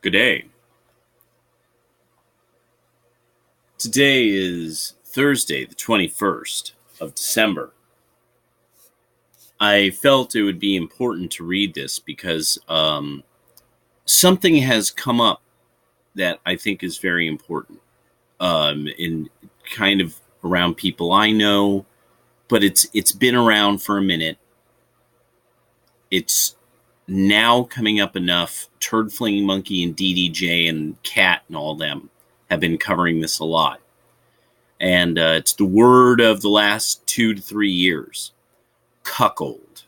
Good day. Today is Thursday, the 21st of December. I felt it would be important to read this because something has come up that I think is very important in kind of around people I know, but it's been around for a minute. It's now coming up enough. Turd Flinging Monkey and DDJ and Cat and all them have been covering this a lot. And it's the word of the last 2 to 3 years, cuckold.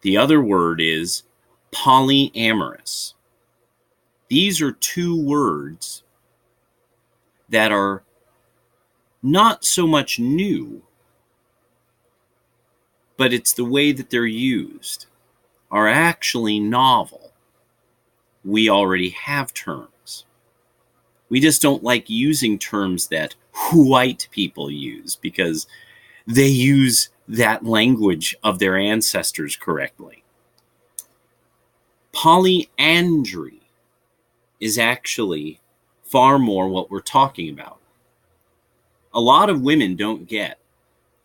The other word is polyamorous. These are two words that are not so much new, but it's the way that they're used, are actually novel. We already have terms. We just don't like using terms that white people use because they use that language of their ancestors correctly. Polyandry is actually far more what we're talking about. A lot of women don't get,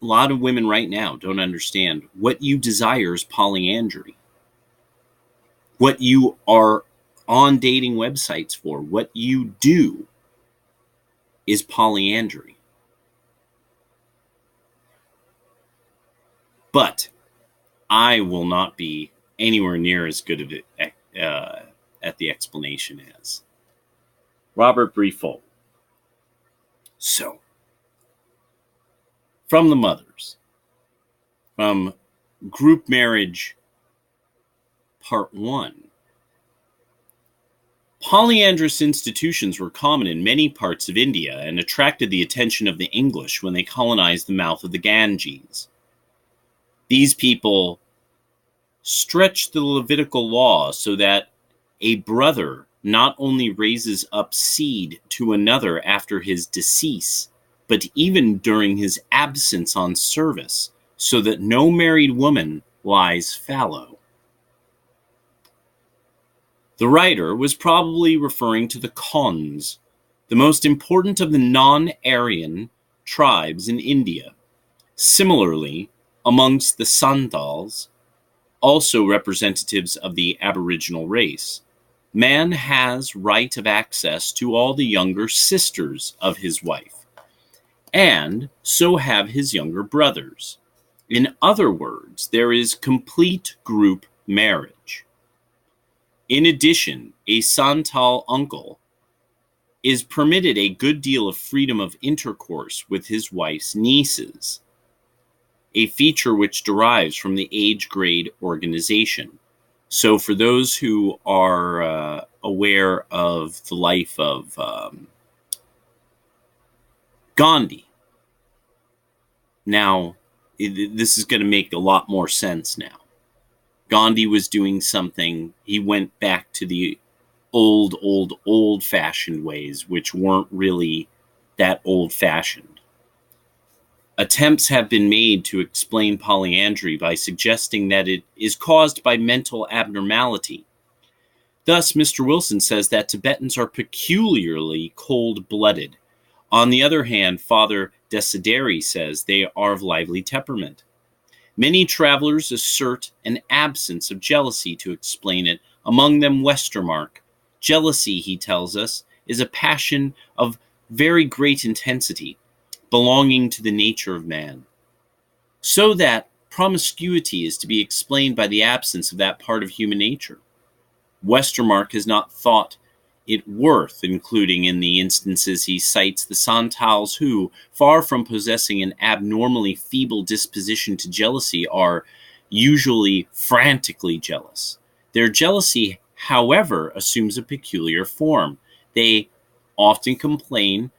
a lot of women right now don't understand what you desire is polyandry. What you are on dating websites for, what you do is polyandry. But I will not be anywhere near as good of it at the explanation as Robertbriffault. So, from the mothers, from Group Marriage Part 1, polyandrous institutions were common in many parts of India and attracted the attention of the English when they colonized the mouth of the Ganges. These people stretched the Levitical law so that a brother not only raises up seed to another after his decease, but even during his absence on service, so that no married woman lies fallow. The writer was probably referring to the Khons, the most important of the non-Aryan tribes in India. Similarly, amongst the Santals, also representatives of the Aboriginal race, man has right of access to all the younger sisters of his wife, and so have his younger brothers. In other words, there is complete group marriage. In addition, a Santal uncle is permitted a good deal of freedom of intercourse with his wife's nieces, a feature which derives from the age grade organization. So for those who are aware of the life of Gandhi, now this is going to make a lot more sense now. Gandhi was doing something, he went back to the old-fashioned ways, which weren't really that old-fashioned. Attempts have been made to explain polyandry by suggesting that it is caused by mental abnormality. Thus, Mr. Wilson says that Tibetans are peculiarly cold-blooded. On the other hand, Father Desideri says they are of lively temperament. Many travelers assert an absence of jealousy to explain it, among them Westermarck. Jealousy, he tells us, is a passion of very great intensity, belonging to the nature of man. So that promiscuity is to be explained by the absence of that part of human nature. Westermarck has not thought it worth including in the instances he cites the Santals who, far from possessing an abnormally feeble disposition to jealousy, are usually frantically jealous. Their jealousy, however, assumes a peculiar form. They often complain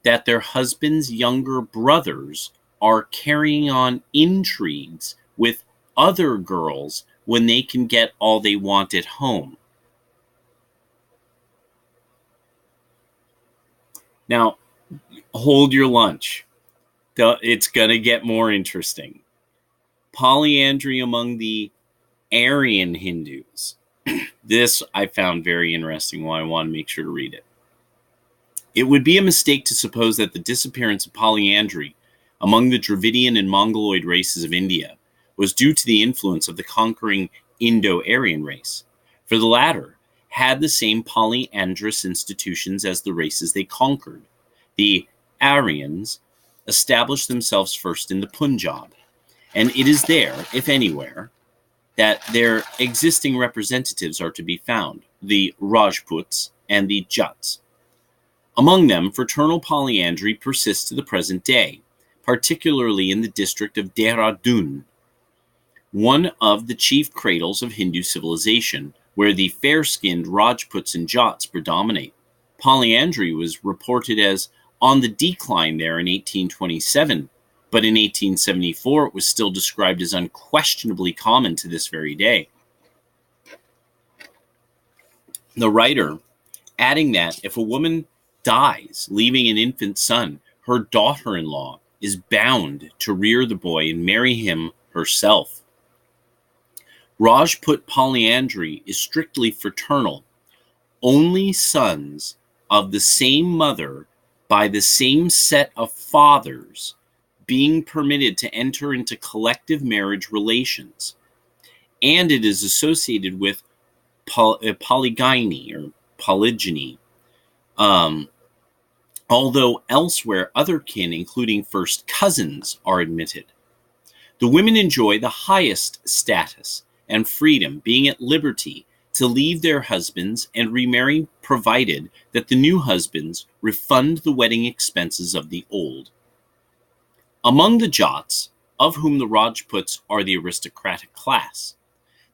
that their husbands' younger brothers are carrying on intrigues with other girls when they can get all they want at home. Now, hold your lunch. It's going to get more interesting. Polyandry among the Aryan Hindus. This I found very interesting, why I want to make sure to read it. It would be a mistake to suppose that the disappearance of polyandry among the Dravidian and Mongoloid races of India was due to the influence of the conquering Indo-Aryan race, for the latter had the same polyandrous institutions as the races they conquered. The Aryans established themselves first in the Punjab, and it is there, if anywhere, that their existing representatives are to be found, the Rajputs and the Jats. Among them, fraternal polyandry persists to the present day, particularly in the district of Dehradun, one of the chief cradles of Hindu civilization, where the fair-skinned Rajputs and Jats predominate. Polyandry was reported as on the decline there in 1827, but in 1874 it was still described as unquestionably common to this very day. The writer adding that if a woman dies, leaving an infant son, her daughter-in-law is bound to rear the boy and marry him herself. Rajput polyandry is strictly fraternal. Only sons of the same mother by the same set of fathers being permitted to enter into collective marriage relations. And it is associated with polygyny or polygyny. Although elsewhere other kin, including first cousins, are admitted. The women enjoy the highest status and freedom, being at liberty to leave their husbands and remarry, provided that the new husbands refund the wedding expenses of the old. Among the Jats, of whom the Rajputs are the aristocratic class,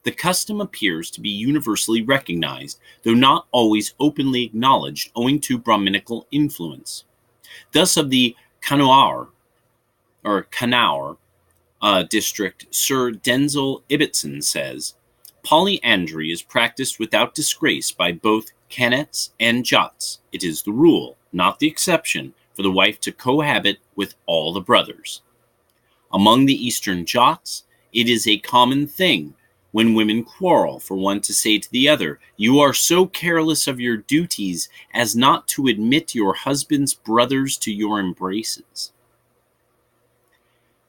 the custom appears to be universally recognized, though not always openly acknowledged, owing to Brahminical influence. Thus, of the Kannauр district, Sir Denzel Ibbotson says, polyandry is practiced without disgrace by both Kannets and Jats. It is the rule, not the exception, for the wife to cohabit with all the brothers. Among the Eastern Jats, it is a common thing when women quarrel for one to say to the other, "You are so careless of your duties as not to admit your husband's brothers to your embraces."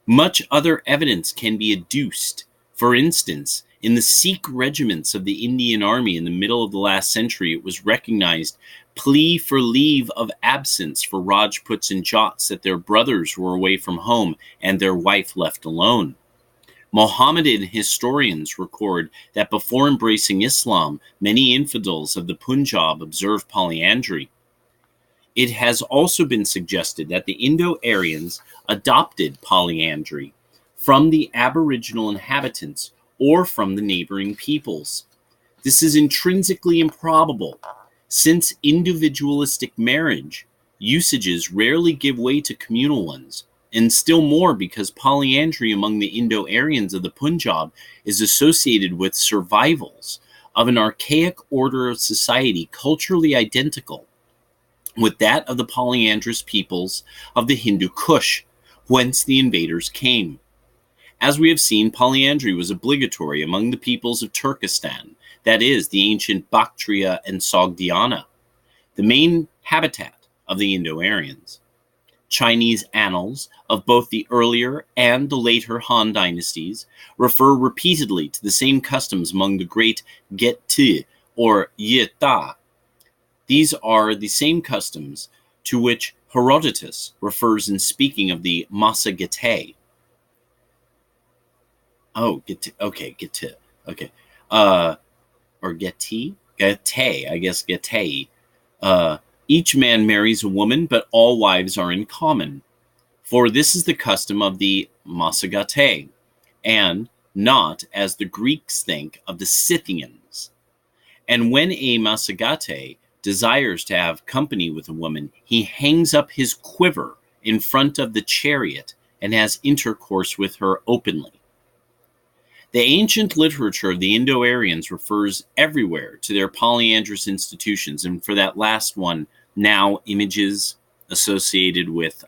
Much other evidence can be adduced. For instance, in the Sikh regiments of the Indian Army in the middle of the last century, it was recognized plea for leave of absence for Rajputs and Jats that their brothers were away from home and their wife left alone. Mohammedan historians record that before embracing Islam, many infidels of the Punjab observed polyandry. It has also been suggested that the Indo-Aryans adopted polyandry from the Aboriginal inhabitants or from the neighboring peoples. This is intrinsically improbable, since individualistic marriage usages rarely give way to communal ones, and still more because polyandry among the Indo-Aryans of the Punjab is associated with survivals of an archaic order of society culturally identical with that of the polyandrous peoples of the Hindu Kush, whence the invaders came. As we have seen, polyandry was obligatory among the peoples of Turkestan, that is, the ancient Bactria and Sogdiana, the main habitat of the Indo-Aryans. Chinese annals of both the earlier and the later Han dynasties refer repeatedly to the same customs among the great Geti or Yita. These are the same customs to which Herodotus refers in speaking of the Masa Getae. Oh, Getae. Okay. Or Getae? Getae, I guess Getae. Each man marries a woman, but all wives are in common. For this is the custom of the Masagate, and not, as the Greeks think, of the Scythians. And when a Masagate desires to have company with a woman, he hangs up his quiver in front of the chariot and has intercourse with her openly. The ancient literature of the Indo-Aryans refers everywhere to their polyandrous institutions, and for that last one, now images associated with,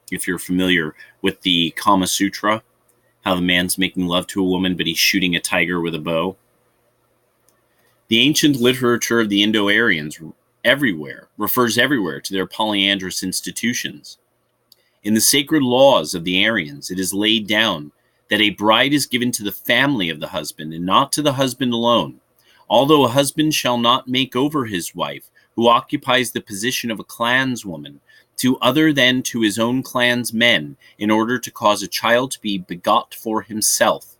if you're familiar with the Kama Sutra, how the man's making love to a woman, but he's shooting a tiger with a bow. The ancient literature of the Indo-Aryans refers everywhere to their polyandrous institutions. In the sacred laws of the Aryans, it is laid down that a bride is given to the family of the husband and not to the husband alone, although a husband shall not make over his wife, who occupies the position of a clanswoman, to other than to his own clansmen, in order to cause a child to be begot for himself.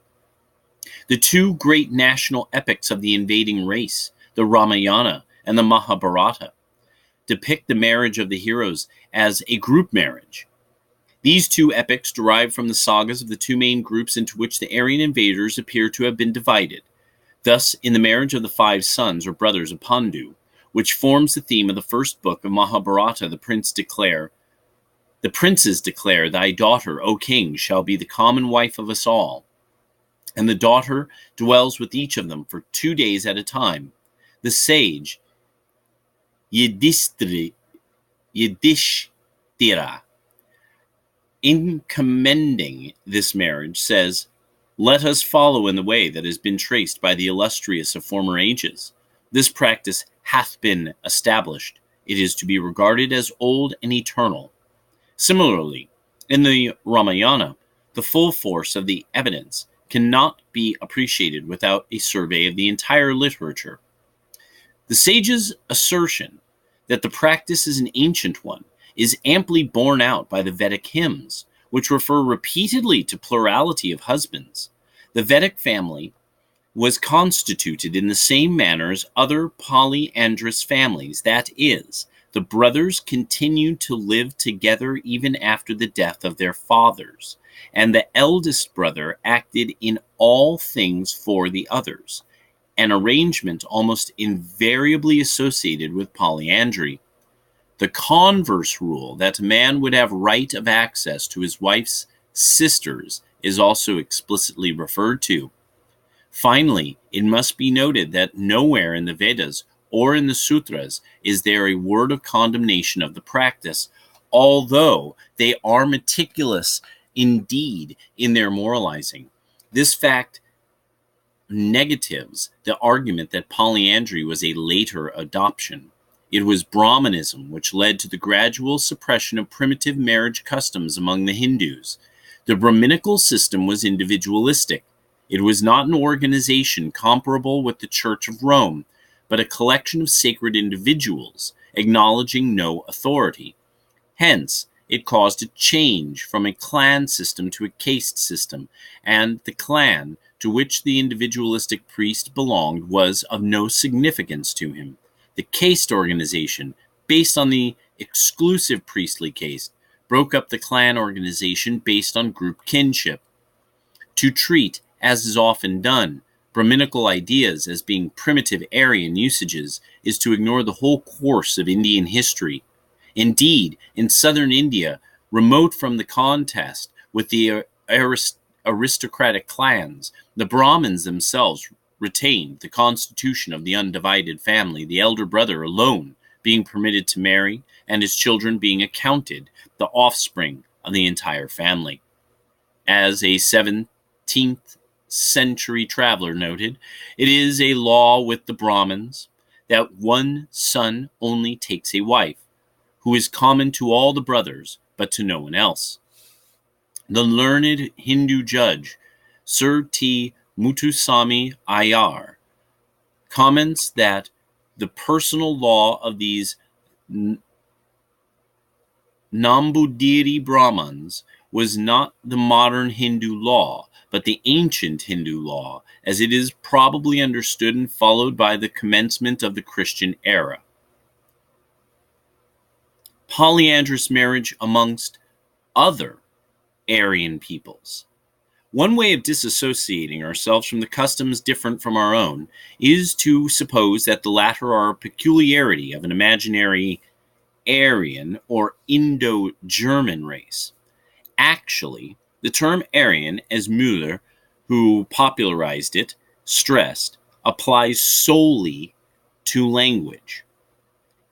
The two great national epics of the invading race, the Ramayana and the Mahabharata, depict the marriage of the heroes as a group marriage. These two epics derive from the sagas of the two main groups into which the Aryan invaders appear to have been divided. Thus, in the marriage of the 5 sons or brothers of Pandu, which forms the theme of the first book of Mahabharata, the princes declare, "Thy daughter, O king, shall be the common wife of us all." And the daughter dwells with each of them for 2 days at a time. The sage Yudhishthira, in commending this marriage, says, "Let us follow in the way that has been traced by the illustrious of former ages. This practice hath been established. It is to be regarded as old and eternal." Similarly, in the Ramayana, the full force of the evidence cannot be appreciated without a survey of the entire literature. The sage's assertion that the practice is an ancient one is amply borne out by the Vedic hymns, which refer repeatedly to plurality of husbands. The Vedic family was constituted in the same manner as other polyandrous families, that is, the brothers continued to live together even after the death of their fathers, and the eldest brother acted in all things for the others, an arrangement almost invariably associated with polyandry. The converse rule that a man would have right of access to his wife's sisters is also explicitly referred to. Finally, it must be noted that nowhere in the Vedas or in the Sutras is there a word of condemnation of the practice, although they are meticulous indeed in their moralizing. This fact negatives the argument that polyandry was a later adoption. It was Brahmanism which led to the gradual suppression of primitive marriage customs among the Hindus. The Brahminical system was individualistic. It was not an organization comparable with the Church of Rome, but a collection of sacred individuals, acknowledging no authority. Hence, it caused a change from a clan system to a caste system, and the clan to which the individualistic priest belonged was of no significance to him. The caste organization, based on the exclusive priestly caste, broke up the clan organization based on group kinship. To treat, as is often done, Brahminical ideas as being primitive Aryan usages is to ignore the whole course of Indian history. Indeed, in southern India, remote from the contest with the aristocratic clans, the Brahmins themselves retained the constitution of the undivided family, the elder brother alone being permitted to marry, and his children being accounted the offspring of the entire family. As a 17th century traveler noted, it is a law with the Brahmins that one son only takes a wife, who is common to all the brothers, but to no one else. The learned Hindu judge, Sir T. Muthuswami Iyer, comments that the personal law of these Nambudiri Brahmins was not the modern Hindu law, but the ancient Hindu law, as it is probably understood and followed by the commencement of the Christian era. Polyandrous marriage amongst other Aryan peoples. One way of disassociating ourselves from the customs different from our own is to suppose that the latter are a peculiarity of an imaginary Aryan or Indo-German race. Actually, the term Aryan, as Müller, who popularized it, stressed, applies solely to language.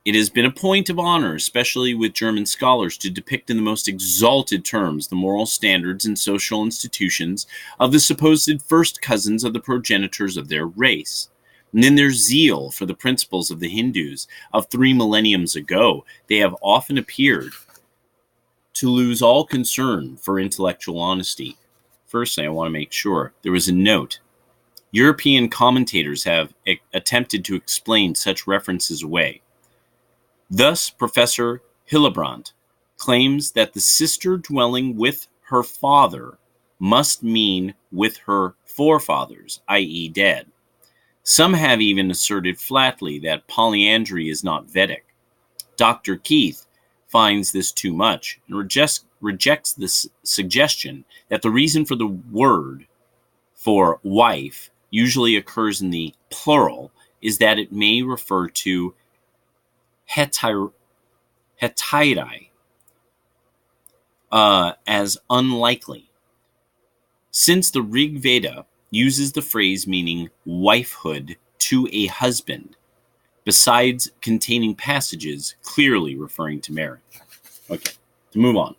It has been a point of honor, especially with German scholars, to depict in the most exalted terms the moral standards and social institutions of the supposed first cousins of the progenitors of their race. And in their zeal for the principles of the Hindus of 3 millenniums ago, they have often appeared to lose all concern for intellectual honesty. Firstly, I want to make sure there was a note. European commentators have attempted to explain such references away. Thus, Professor Hillebrand claims that the sister dwelling with her father must mean with her forefathers, i.e. dead. Some have even asserted flatly that polyandry is not Vedic. Dr. Keith finds this too much and rejects this suggestion that the reason for the word for wife usually occurs in the plural is that it may refer to hetairai as unlikely, since the Rig Veda uses the phrase meaning wifehood to a husband, besides containing passages clearly referring to marriage. Okay, to move on.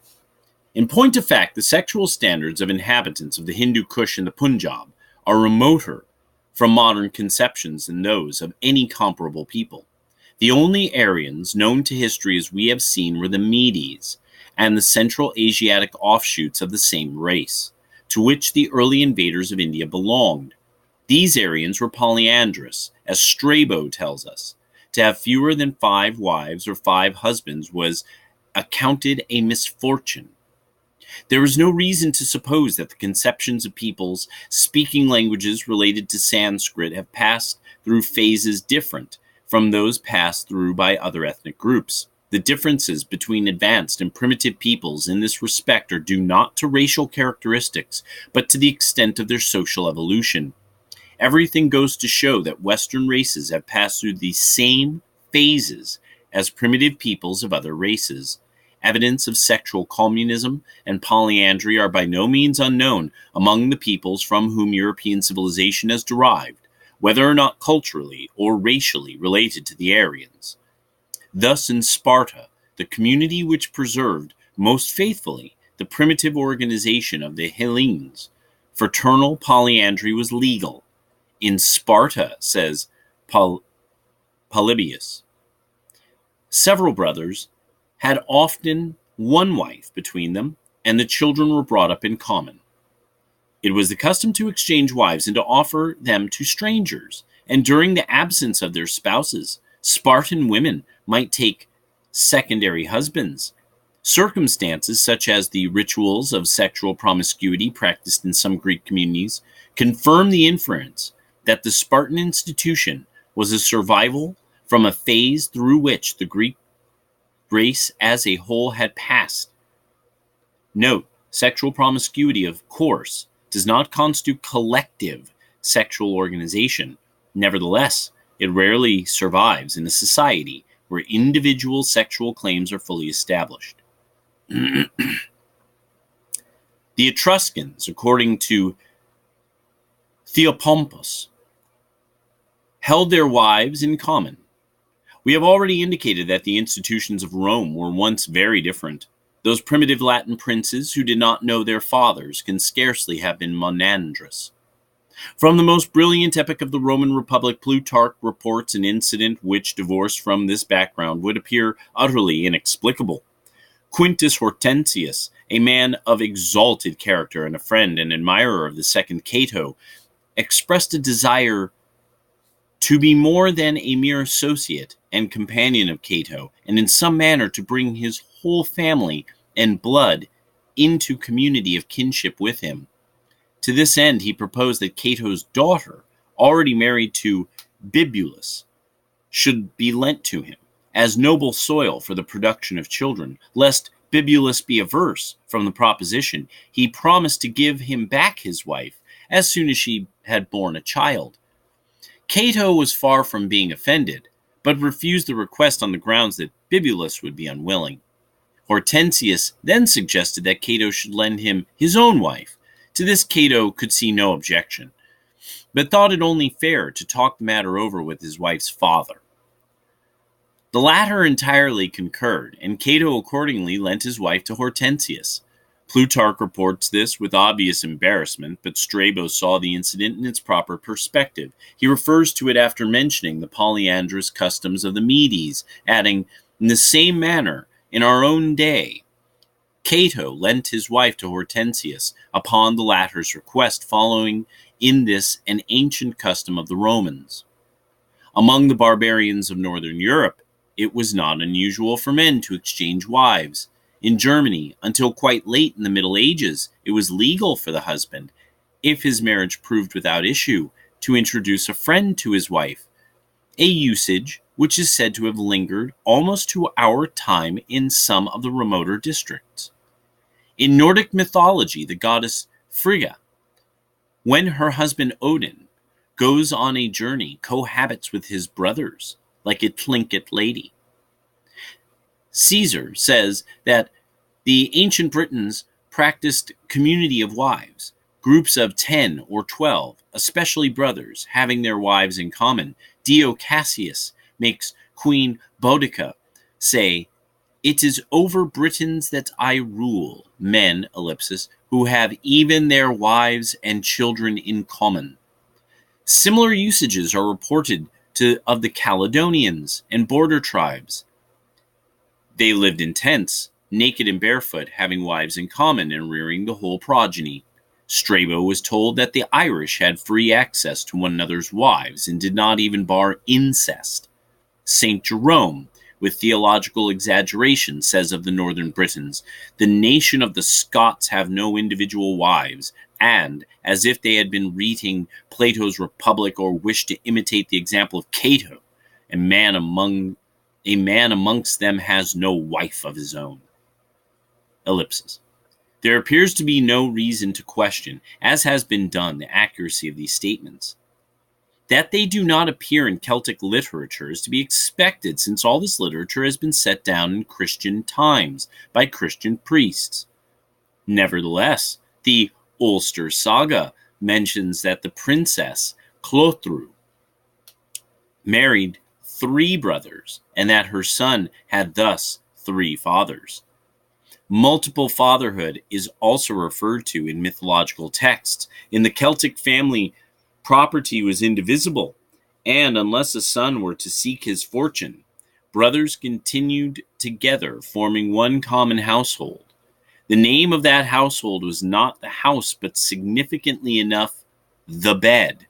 In point of fact, the sexual standards of inhabitants of the Hindu Kush and the Punjab are remoter from modern conceptions than those of any comparable people. The only Aryans known to history as we have seen were the Medes and the Central Asiatic offshoots of the same race, to which the early invaders of India belonged. These Aryans were polyandrous, as Strabo tells us. To have fewer than 5 wives or 5 husbands was accounted a misfortune. There is no reason to suppose that the conceptions of peoples speaking languages related to Sanskrit have passed through phases different from those passed through by other ethnic groups. The differences between advanced and primitive peoples in this respect are due not to racial characteristics, but to the extent of their social evolution. Everything goes to show that Western races have passed through the same phases as primitive peoples of other races. Evidence of sexual communism and polyandry are by no means unknown among the peoples from whom European civilization has derived, whether or not culturally or racially related to the Aryans. Thus, in Sparta, the community which preserved most faithfully the primitive organization of the Hellenes, fraternal polyandry was legal. In Sparta, says Polybius, several brothers had often one wife between them, and the children were brought up in common. It was the custom to exchange wives and to offer them to strangers, and during the absence of their spouses, Spartan women might take secondary husbands. Circumstances such as the rituals of sexual promiscuity practiced in some Greek communities confirm the inference that the Spartan institution was a survival from a phase through which the Greek race as a whole had passed. Note, sexual promiscuity, of course, does not constitute collective sexual organization. Nevertheless, it rarely survives in a society where individual sexual claims are fully established. The Etruscans, according to Theopompus, held their wives in common. We have already indicated that the institutions of Rome were once very different. Those primitive Latin princes who did not know their fathers can scarcely have been monandrous. From the most brilliant epoch of the Roman Republic, Plutarch reports an incident which, divorced from this background, would appear utterly inexplicable. Quintus Hortensius, a man of exalted character and a friend and admirer of the second Cato, expressed a desire to be more than a mere associate and companion of Cato, and in some manner to bring his whole family and blood into community of kinship with him. To this end, he proposed that Cato's daughter, already married to Bibulus, should be lent to him as noble soil for the production of children. Lest Bibulus be averse from the proposition, he promised to give him back his wife as soon as she had borne a child. Cato was far from being offended, but refused the request on the grounds that Bibulus would be unwilling. Hortensius then suggested that Cato should lend him his own wife. To this Cato could see no objection, but thought it only fair to talk the matter over with his wife's father. The latter entirely concurred, and Cato accordingly lent his wife to Hortensius. Plutarch reports this with obvious embarrassment, but Strabo saw the incident in its proper perspective. He refers to it after mentioning the polyandrous customs of the Medes, adding, "In the same manner, in our own day, Cato lent his wife to Hortensius upon the latter's request, following in this an ancient custom of the Romans. Among the barbarians of northern Europe, it was not unusual for men to exchange wives. In Germany, until quite late in the Middle Ages, it was legal for the husband, if his marriage proved without issue, to introduce a friend to his wife, a usage which is said to have lingered almost to our time in some of the remoter districts. In Nordic mythology, the goddess Frigga, when her husband Odin goes on a journey, cohabits with his brothers like a trinket lady. Caesar says that the ancient Britons practiced community of wives, groups of 10 or 12, especially brothers, having their wives in common. Dio Cassius makes Queen Boudica say, "It is over Britons that I rule, men, ellipsis, who have even their wives and children in common." Similar usages are reported of the Caledonians and border tribes. They lived in tents, naked and barefoot, having wives in common and rearing the whole progeny. Strabo was told that the Irish had free access to one another's wives and did not even bar incest. St. Jerome, with theological exaggeration, says of the northern Britons, "The nation of the Scots have no individual wives, and, as if they had been reading Plato's Republic or wished to imitate the example of Cato, a man amongst them has no wife of his own." Ellipsis. There appears to be no reason to question, as has been done, the accuracy of these statements. That they do not appear in Celtic literature is to be expected, since all this literature has been set down in Christian times by Christian priests. Nevertheless, the Ulster Saga mentions that the princess Clothru married 3 brothers, and that her son had thus 3 fathers. Multiple fatherhood is also referred to in mythological texts. In the Celtic family, property was indivisible, and unless a son were to seek his fortune, brothers continued together, forming one common household. The name of that household was not the house, but significantly enough, the bed,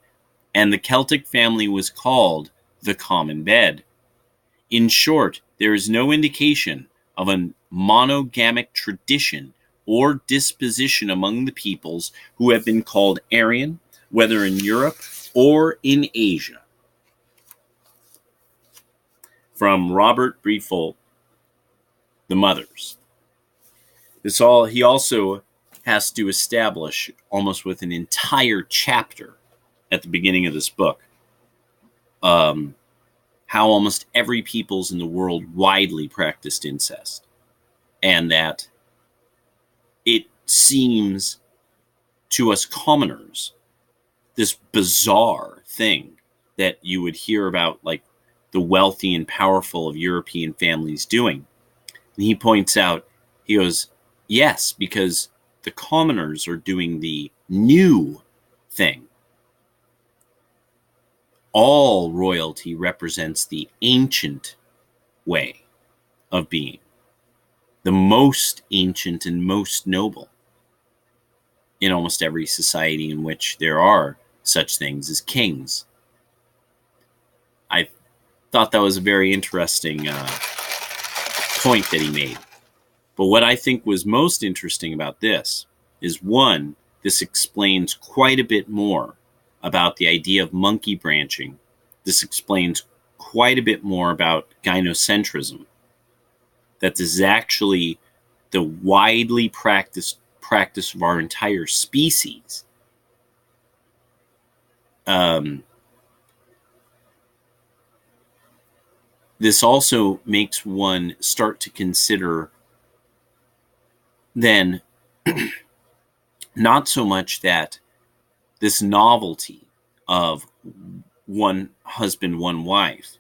and the Celtic family was called the common bed. In short, there is no indication of a monogamic tradition or disposition among the peoples who have been called Aryan, whether in Europe or in Asia. From Robert-Briffault, The Mothers. He also has to establish, almost with an entire chapter at the beginning of this book, how almost every peoples in the world widely practiced incest, and that it seems to us commoners this bizarre thing that you would hear about, like the wealthy and powerful of European families doing. And he points out, he goes, yes, because the commoners are doing the new thing. All royalty represents the ancient way of being, the most ancient and most noble in almost every society in which there are such things as kings. I thought that was a very interesting point that he made. But what I think was most interesting about this is, one, this explains quite a bit more about the idea of monkey branching. This explains quite a bit more about gynocentrism. That this is actually the widely practice of our entire species. This also makes one start to consider then not so much that this novelty of one husband, one wife,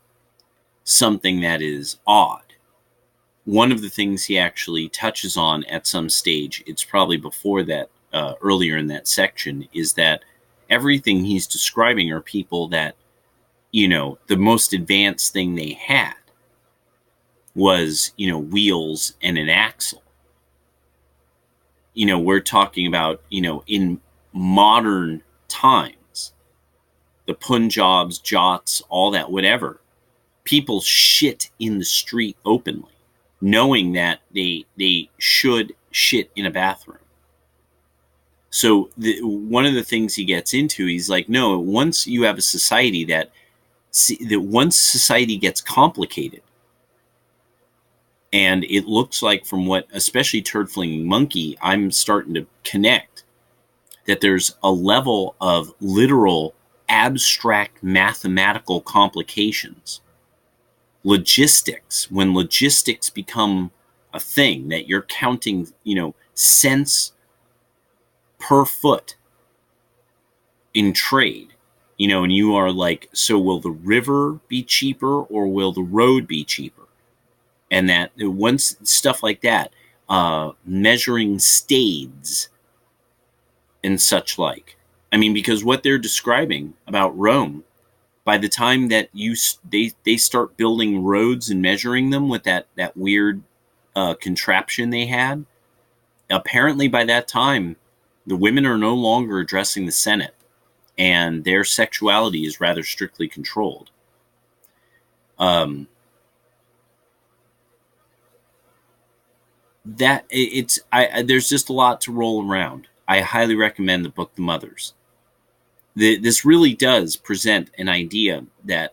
something that is odd, one of the things he actually touches on at some stage, it's probably before that, earlier in that section, is that everything he's describing are people that, the most advanced thing they had was, wheels and an axle. We're talking about, in modern times, the Punjabs, Jats, all that, whatever, people shit in the street openly, knowing that they should shit in a bathroom. So one of the things he gets into, he's like, no, once you have a society that once society gets complicated, and it looks like, from what, especially Turd Flinging Monkey, I'm starting to connect, that there's a level of literal, abstract mathematical complications. Logistics, when logistics become a thing, that you're counting, cents per foot in trade, and you are like, so will the river be cheaper or will the road be cheaper? And that once stuff like that, measuring stades and such like. I mean, because what they're describing about Rome, by the time that they start building roads and measuring them with that weird contraption they had, apparently by that time, the women are no longer addressing the Senate, and their sexuality is rather strictly controlled. There's just a lot to roll around. I highly recommend the book The Mothers. This really does present an idea that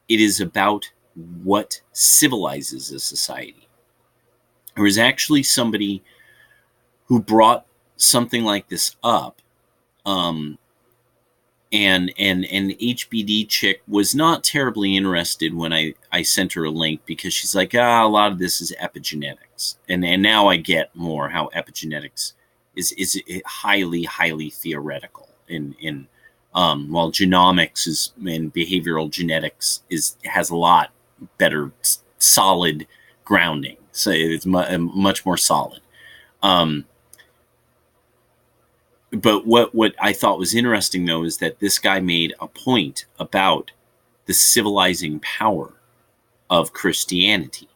it is about what civilizes a society. There was actually somebody who brought something like this up, and an HBD chick was not terribly interested when I sent her a link, because she's like, a lot of this is epigenetics, and now I get more how epigenetics is highly, highly theoretical, while genomics and behavioral genetics has a lot better solid grounding, so it's much more solid. But what I thought was interesting, though, is that this guy made a point about the civilizing power of Christianity.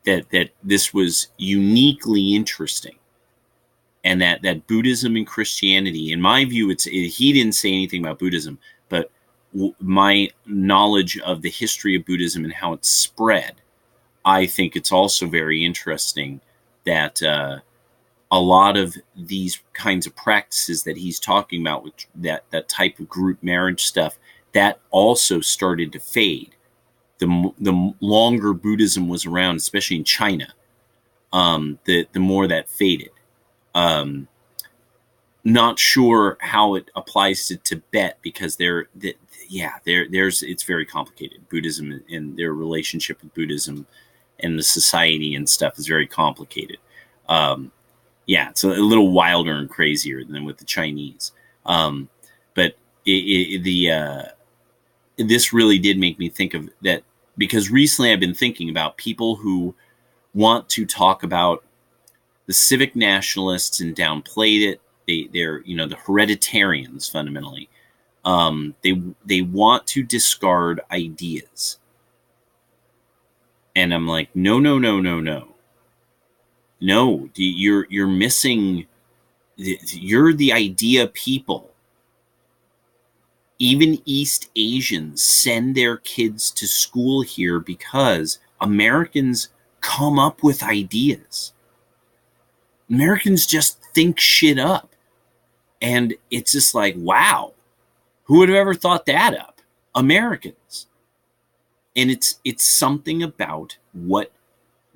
That this was uniquely interesting, and that Buddhism and Christianity, in my view, he didn't say anything about Buddhism, but my knowledge of the history of Buddhism and how it's spread, I think it's also very interesting that a lot of these kinds of practices that he's talking about, with that type of group marriage stuff, that also started to fade. The longer Buddhism was around, especially in China, the more that faded. Not sure how it applies to Tibet, because it's very complicated. Buddhism and their relationship with Buddhism and the society and stuff is very complicated. It's a little wilder and crazier than with the Chinese. But this really did make me think of that, because recently I've been thinking about people who want to talk about the civic nationalists and downplayed it. They're the hereditarians fundamentally. They want to discard ideas, and I'm like, no. No, you're missing. You're the idea people. Even East Asians send their kids to school here because Americans come up with ideas. Americans just think shit up. And it's just like, wow, who would have ever thought that up? Americans. And it's something about what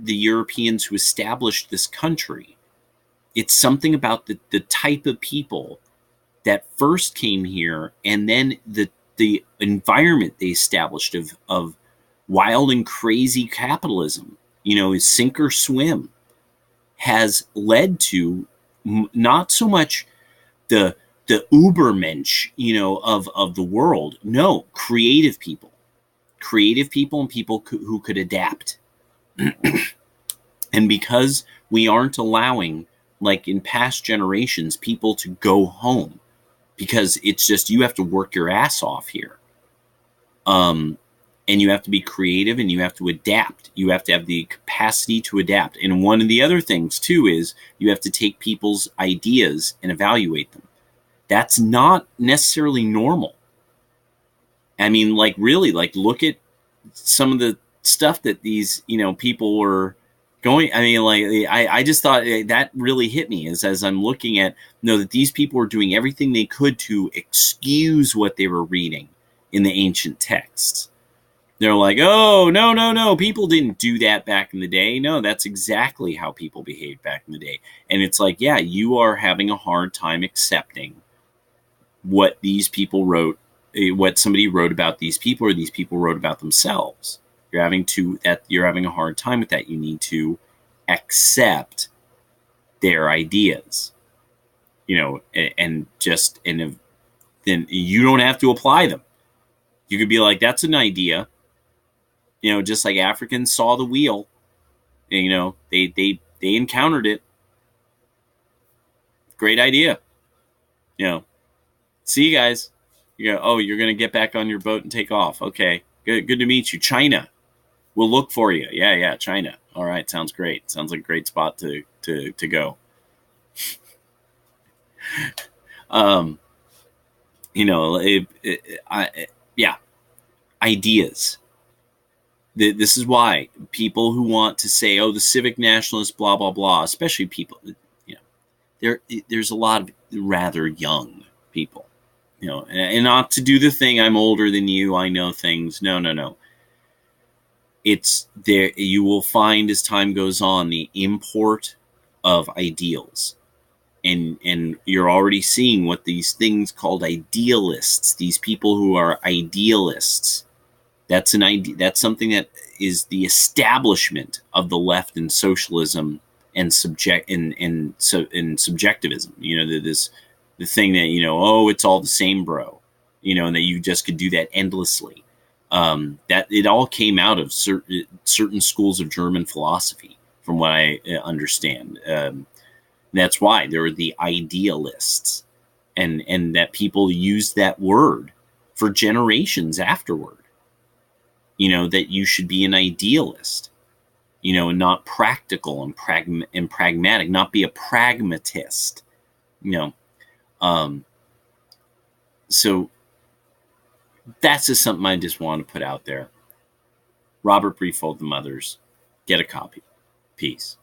the Europeans who established this country, it's something about the type of people that first came here, and then the environment they established of wild and crazy capitalism, sink or swim, has led to not so much the Ubermensch, of the world. No, creative people and people who could adapt. And because we aren't allowing, like in past generations, people to go home, because it's just, you have to work your ass off here. And you have to be creative, and you have to adapt. You have to have the capacity to adapt. And one of the other things too is you have to take people's ideas and evaluate them. That's not necessarily normal. I mean, like, really, like, look at some of the stuff that these, people were going. I mean, like, I just thought that really hit me as I'm looking at, that these people were doing everything they could to excuse what they were reading in the ancient texts. They're like, oh, no, no, no, people didn't do that back in the day. No, that's exactly how people behaved back in the day. And it's like, yeah, you are having a hard time accepting what these people wrote, what somebody wrote about these people, or these people wrote about themselves. You're having a hard time with that. You need to accept their ideas, and then you don't have to apply them. You could be like, that's an idea. Just like Africans saw the wheel, they encountered it. Great idea. See you guys. You go, oh, you're going to get back on your boat and take off. Okay, good to meet you. China, we'll look for you. Yeah, China. All right, sounds great. Sounds like a great spot to go. Yeah, ideas. This is why people who want to say, oh, the civic nationalists, blah, blah, blah, especially people, there's a lot of rather young people, and not to do the thing, I'm older than you, I know things. No. It's there. You will find as time goes on the import of ideals. And you're already seeing what these things called idealists, these people who are idealists, that's an idea. That's something that is the establishment of the left and socialism and subjectivism. The thing that oh, it's all the same, bro. And that you just could do that endlessly. That it all came out of certain schools of German philosophy, from what I understand. That's why there were the idealists, and that people used that word for generations afterward. That you should be an idealist, and not practical and pragmatic, not be a pragmatist, So that's just something I just want to put out there. Robert Briffault, The Mothers. Get a copy. Peace.